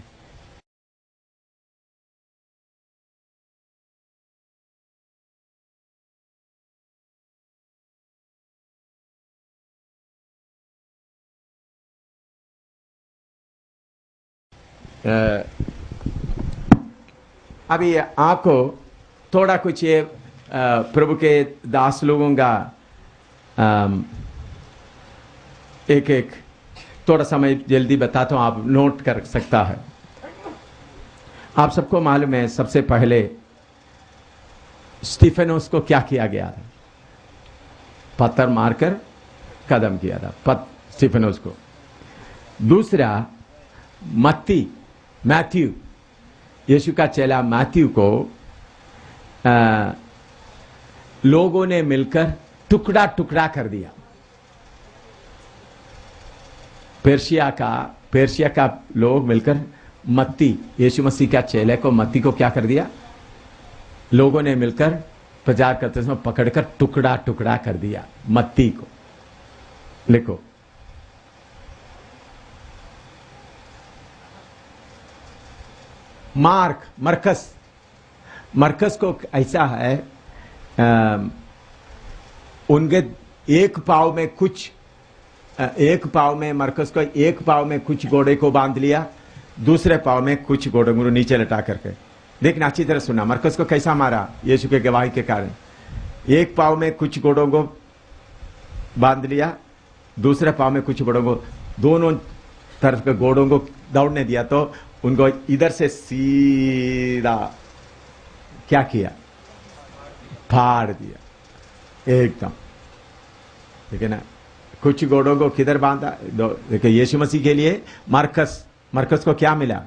अभी आपको थोड़ा कुछ ये प्रभु के दास लोगों का एक एक थोड़ा समय जल्दी बताता हूं, आप नोट कर सकता है। आप सबको मालूम है, सबसे पहले स्टीफेनोस को क्या किया गया था? पत्थर मारकर कदम किया था स्टीफेनोस को। दूसरा मैथ्यू, यीशु का चेला मैथ्यू को लोगों ने मिलकर टुकड़ा टुकड़ा कर दिया। पेर्शिया का लोग मिलकर यीशु मसीह का चेले को, मत्ती को क्या कर दिया? लोगों ने मिलकर प्रचार करते समय पकड़कर टुकड़ा टुकड़ा कर दिया मत्ती को। लिखो, मरकस को ऐसा है, उनके एक पाव में मरकस को एक पाव में कुछ घोड़े को बांध लिया, दूसरे पाव में कुछ घोड़ों को नीचे लटा करके। देखना, अच्छी तरह सुनना, मरकस को कैसा मारा यीशु के गवाही के कारण। एक पाव में कुछ घोड़ों को बांध लिया, दूसरे पाव में कुछ घोड़ों को, दोनों तरफ के घोड़ों को दौड़ने दिया, तो उनको इधर से सीधा क्या किया, फाड़ दिया एकदम। ठीक है ना। कुछ घोड़ों को किधर बांधा, देखिए यीशु मसीह के लिए मरकस को क्या मिला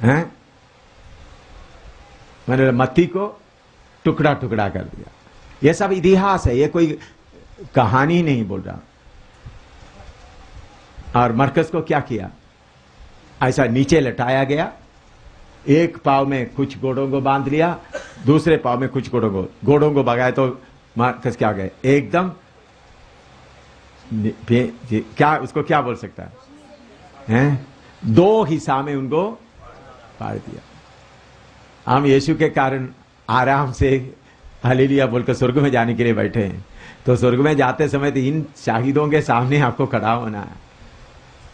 है, मैंने मत्ती को टुकड़ा टुकड़ा कर दिया। यह सब इतिहास है, ये कोई कहानी नहीं बोल रहा। और मरकस को क्या किया, ऐसा नीचे लटाया गया, एक पाव में कुछ घोड़ों को बांध लिया, दूसरे पाव में कुछ घोड़ों को भगाया, तो मरकस क्या गए एकदम, क्या उसको क्या बोल सकता है, दो हिस्सा में उनको फाड़ दिया। हम यीशु के कारण आराम से हालेलुया बोलकर स्वर्ग में जाने के लिए बैठे हैं। तो स्वर्ग में जाते समय तो इन शाहिदों के सामने आपको खड़ा होना है,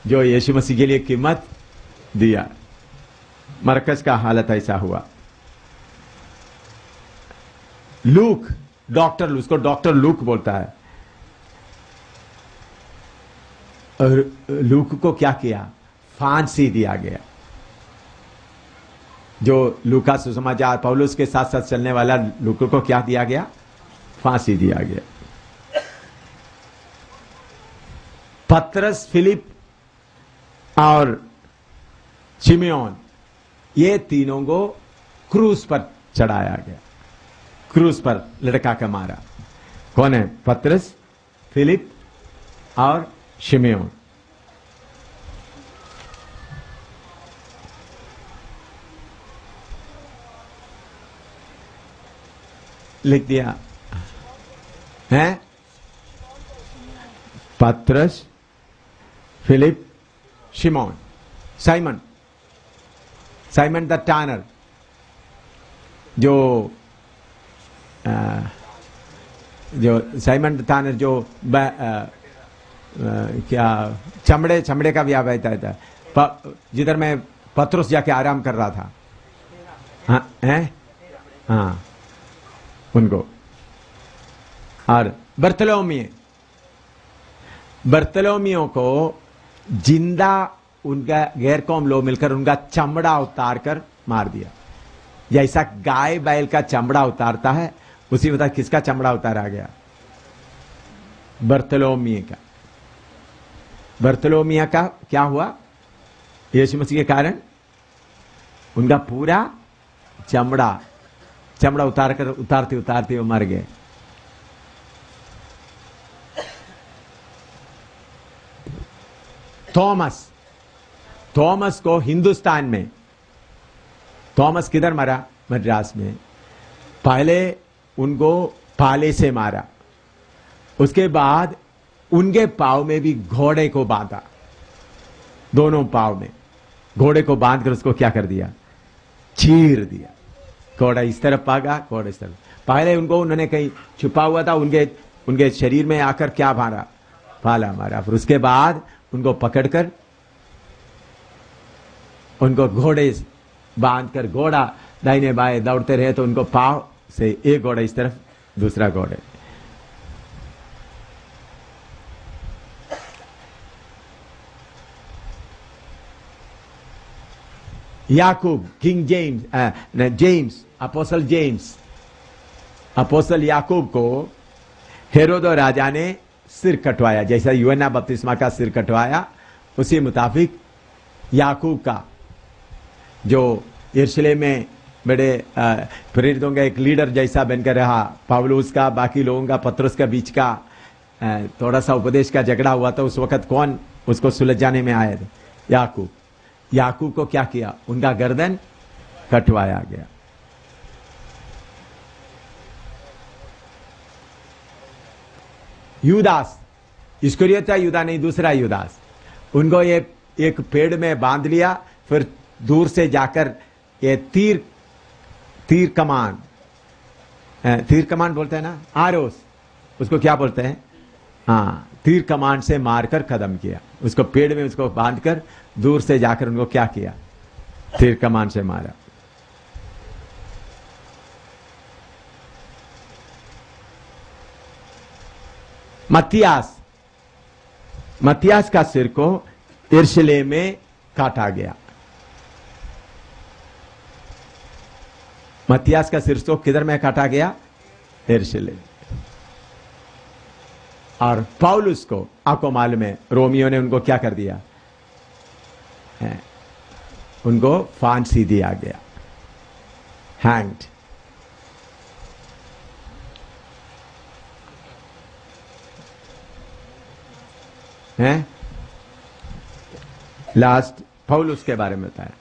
जो यीशु मसीह के लिए कीमत दिया। मरकस का हालत ऐसा हुआ। लूक, उसको डॉक्टर लूक बोलता है। और लूक को क्या किया, फांसी दिया गया। जो लूका सुसमाचार पौलुस के साथ साथ चलने वाला लूक को क्या दिया गया, फांसी दिया गया। पतरस, फिलिप और शिमयोन, ये तीनों को क्रूस पर चढ़ाया गया, क्रूस पर लटका के मारा। कौन है, पतरस, फिलिप और शिमयोन। लिख दिया है, Patras, Philip, Shimon, Simon the tanner, जो साइमन द टैनर जो क्या चमड़े का व्यापार था, जिधर मैं पतरस जाके आराम कर रहा था। हाँ, उनको। और बर्तलोमियो को जिंदा उनका गैर कौम लोग मिलकर उनका चमड़ा उतार कर मार दिया। जैसा गाय बैल का चमड़ा उतारता है, उसी बता किसका चमड़ा उतारा गया, बर्तलोमिया का क्या हुआ, यीशु मसीह के कारण उनका पूरा चमड़ा उतारते वो मर गए। थॉमस को हिंदुस्तान में, थॉमस किधर मरा, मद्रास में। पहले उनको पाले से मारा, उसके बाद उनके पाव में भी घोड़े को बांधा, दोनों पाव में घोड़े को बांधकर उसको क्या कर दिया, चीर दिया। घोड़ा इस तरफ भागा, घोड़ा इस तरफ। पहले उनको उन्होंने कहीं छुपा हुआ था, उनके शरीर में आकर क्या मारा, भाला मारा। फिर उसके बाद उनको पकड़कर उनको घोड़े बांधकर, घोड़ा दाहिने बाएं दौड़ते रहे, तो उनको पाव से एक घोड़ा इस तरफ, दूसरा घोड़े। याकूब, किंग जेम्स, अपोस्टल याकूब को हेरोद राजा ने सिर कटवाया, जैसा यूहन्ना बपतिस्मा का सिर कटवाया, उसी मुताबिक याकूब का, जो यरूशलेम में बड़े प्रेरितों का एक लीडर जैसा बनकर रहा, पौलुस का, बाकी लोगों का, पतरस का बीच का थोड़ा सा उपदेश का झगड़ा हुआ था, उस वक्त कौन उसको सुलझाने में आए थे, याकूब को क्या किया, उनका गर्दन कटवाया गया। यूदास, इस्करियोता यूदा नहीं, दूसरा यूदास, उनको ये एक पेड़ में बांध लिया, फिर दूर से जाकर ये तीर कमान बोलते हैं ना, आरोस, उसको क्या बोलते हैं, हाँ, तीर कमान से मारकर खत्म किया। उसको पेड़ में उसको बांधकर दूर से जाकर उनको क्या किया, तीर कमान से मारा। मत्तियास का सिर को यरूशलेम में काटा गया। मत्तियास का सिर को किधर में काटा गया, यरूशलेम। और पौलुस को, आपको मालूम है, रोमियो ने उनको क्या कर दिया, उनको फांसी दिया गया, हैंग्ड। हैं लास्ट पौलुस के बारे में बताया।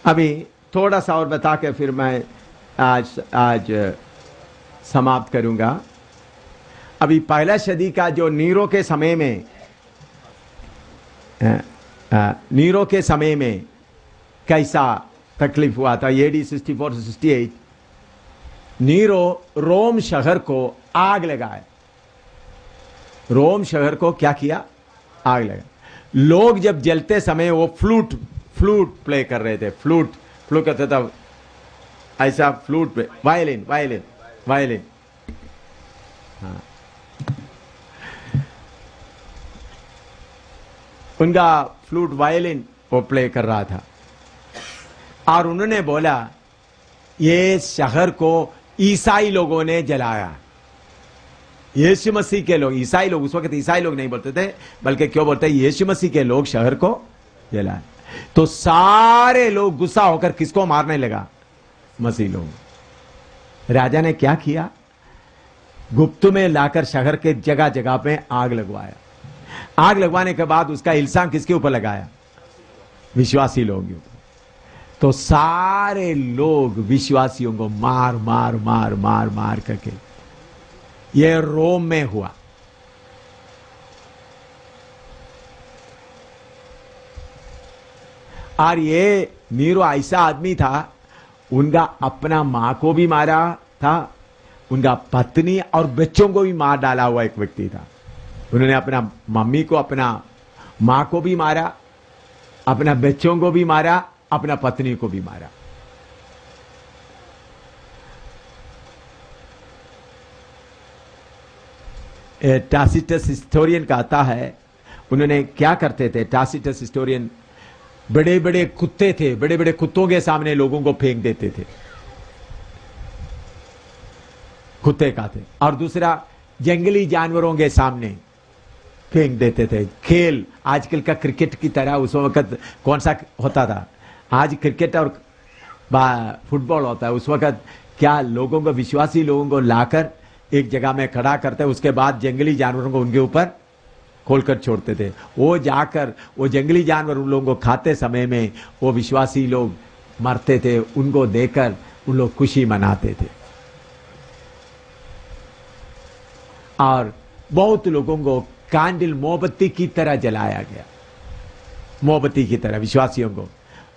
अभी थोड़ा सा और बता के फिर मैं आज समाप्त करूंगा। अभी पहला सदी का जो नीरो के समय में कैसा तकलीफ हुआ था, एडी 64 से 68, नीरो रोम शहर को आग लगाए। रोम शहर को क्या किया, आग लगा। लोग जब जलते समय वो फ्लूट प्ले कर रहे थे, फ्लूट कहते था ऐसा, फ्लूट पे वायलिन, हाँ, उनका फ्लूट वायलिन वो प्ले कर रहा था। और उन्होंने बोला ये शहर को ईसाई लोगों ने जलाया। यीशु मसीह के लोग, ईसाई लोग, उस वक्त ईसाई लोग नहीं बोलते थे, बल्कि क्यों बोलते हैं, यीशु मसीह के लोग शहर को जलाए। तो सारे लोग गुस्सा होकर किसको मारने लगा, मसीह लोग। राजा ने क्या किया, गुप्त में लाकर शहर के जगह जगह पे आग लगवाया। आग लगवाने के बाद उसका इल्जाम किसके ऊपर लगाया, विश्वासी लोगों के ऊपर। तो सारे लोग विश्वासियों को मार करके, ये रोम में हुआ। और ये नीरो ऐसा आदमी था, उनका अपना मां को भी मारा था, उनका पत्नी और बच्चों को भी मार डाला हुआ एक व्यक्ति था। उन्होंने अपना मम्मी को, अपना मां को भी मारा, अपना बच्चों को भी मारा, अपना पत्नी को भी मारा। टासिटस हिस्टोरियन कहता है, उन्होंने क्या करते थे, टासिटस हिस्टोरियन बड़े बड़े कुत्ते थे, बड़े बड़े कुत्तों के सामने लोगों को फेंक देते थे, कुत्ते का थे। और दूसरा जंगली जानवरों के सामने फेंक देते थे। खेल आजकल का क्रिकेट की तरह उस वक्त कौन सा होता था, आज क्रिकेट और फुटबॉल होता है। उस वक्त क्या लोगों को, विश्वासी लोगों को लाकर एक जगह में खड़ा करते, उसके बाद जंगली जानवरों को उनके ऊपर खोलकर छोड़ते थे। वो जाकर वो जंगली जानवर उन लोगों को खाते समय में वो विश्वासी लोग मरते थे, उनको देखकर उन लोग खुशी मनाते थे। और बहुत लोगों को कैंडल, मोमबत्ती की तरह जलाया गया, मोमबत्ती की तरह। विश्वासियों को,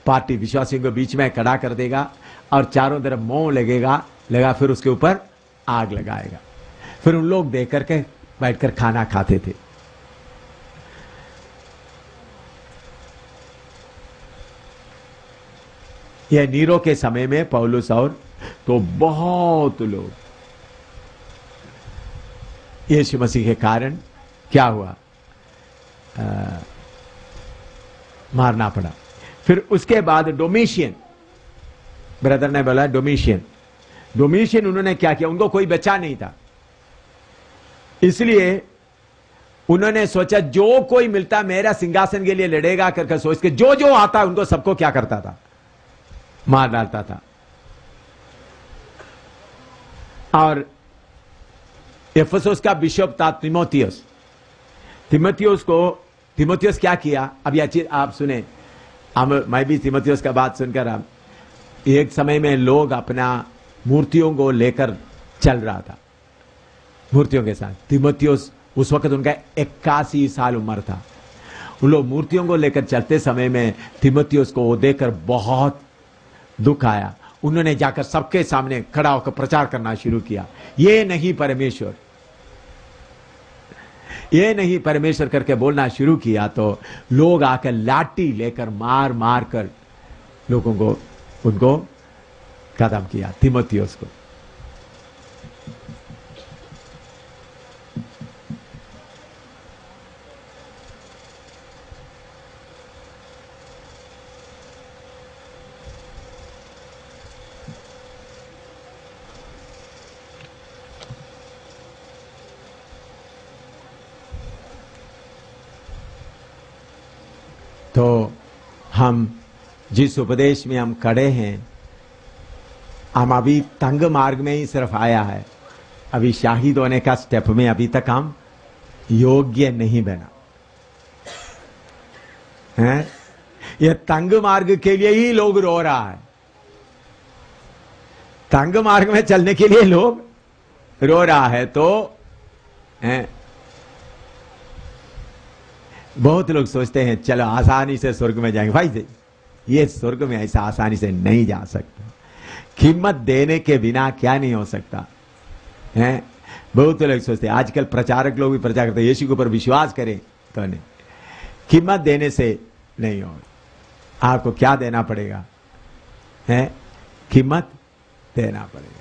पार्टी विश्वासियों को बीच में खड़ा कर देगा और चारों तरफ मोम लगा, फिर उसके ऊपर आग लगाएगा। फिर उन लोग देख करके बैठकर खाना खाते थे। यह नीरो के समय में पौलुस और तो बहुत लोग यीशु मसीह के कारण क्या हुआ, मारना पड़ा। फिर उसके बाद डोमिशियन, ब्रदर ने बोला डोमिशियन उन्होंने क्या किया, उनको कोई बच्चा नहीं था, इसलिए उन्होंने सोचा जो कोई मिलता मेरा सिंहासन के लिए लड़ेगा करके सोच के जो जो आता उनको सबको क्या करता था, मार डालता था। और एफेसुस का बिशप था तिमोथियस को तीमुथियुस क्या किया, अभी अच्छी आप सुने, मैं भी तीमुथियुस का बात सुनकर, अब एक समय में लोग अपना मूर्तियों को लेकर चल रहा था, मूर्तियों के साथ। तीमुथियुस उस वक्त उनका 81 साल उम्र था। उन लोग मूर्तियों को लेकर चलते समय में तीमुथियुस को वो देखकर बहुत दुख आया। उन्होंने जाकर सबके सामने खड़ा होकर प्रचार करना शुरू किया, ये नहीं परमेश्वर, ये नहीं परमेश्वर करके बोलना शुरू किया। तो लोग आकर लाठी लेकर मार मार कर लोगों को, उनको खत्म किया, तीमुथियुस को। तो हम जिस उपदेश में हम खड़े हैं, हम अभी तंग मार्ग में ही सिर्फ आया है, अभी शाहिद होने का स्टेप में अभी तक हम योग्य नहीं बना है। ये तंग मार्ग के लिए ही लोग रो रहा है, तंग मार्ग में चलने के लिए लोग रो रहा है। तो बहुत लोग सोचते हैं चलो आसानी से स्वर्ग में जाएंगे। भाई ये स्वर्ग में ऐसा आसानी से नहीं जा सकता, कीमत देने के बिना क्या नहीं हो सकता है। बहुत लोग सोचते हैं, आजकल प्रचारक लोग भी प्रचार करते हैं यीशु के ऊपर विश्वास करें तो नहीं, कीमत देने से नहीं होगा। आपको क्या देना पड़ेगा है, कीमत देना पड़ेगा,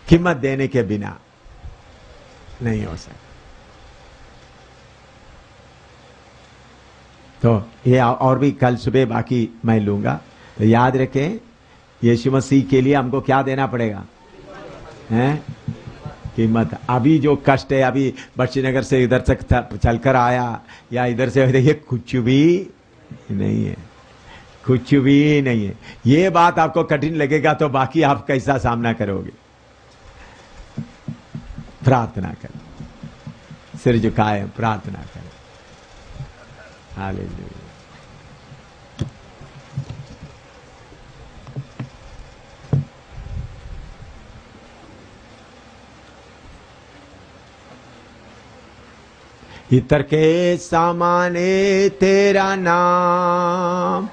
कीमत देने के बिना नहीं हो सकता। तो ये और भी कल सुबह बाकी मैं लूंगा। तो याद रखें, यीशु मसीह के लिए हमको क्या देना पड़ेगा, हैं कीमत। अभी जो कष्ट है, अभी बख्शीनगर से इधर तक चलकर आया या इधर से, देखिए कुछ भी नहीं है, कुछ भी नहीं है। ये बात आपको कठिन लगेगा तो बाकी आप कैसा सामना करोगे। प्रार्थना करें, सिर झुकाए प्रार्थना करें। हालेलुया। इतर के सामाने तेरा नाम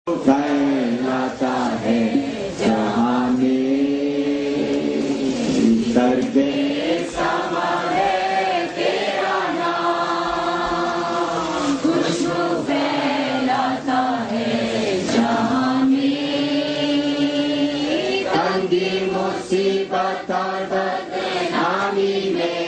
फैलाता है जहां में। इतर के सामाने तेरा नाम खुशबू फैलाता है जहां में। तंगी मुसीबत और बदनामी में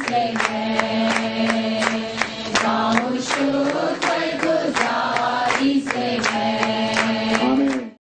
से है गाऊं शुद्ध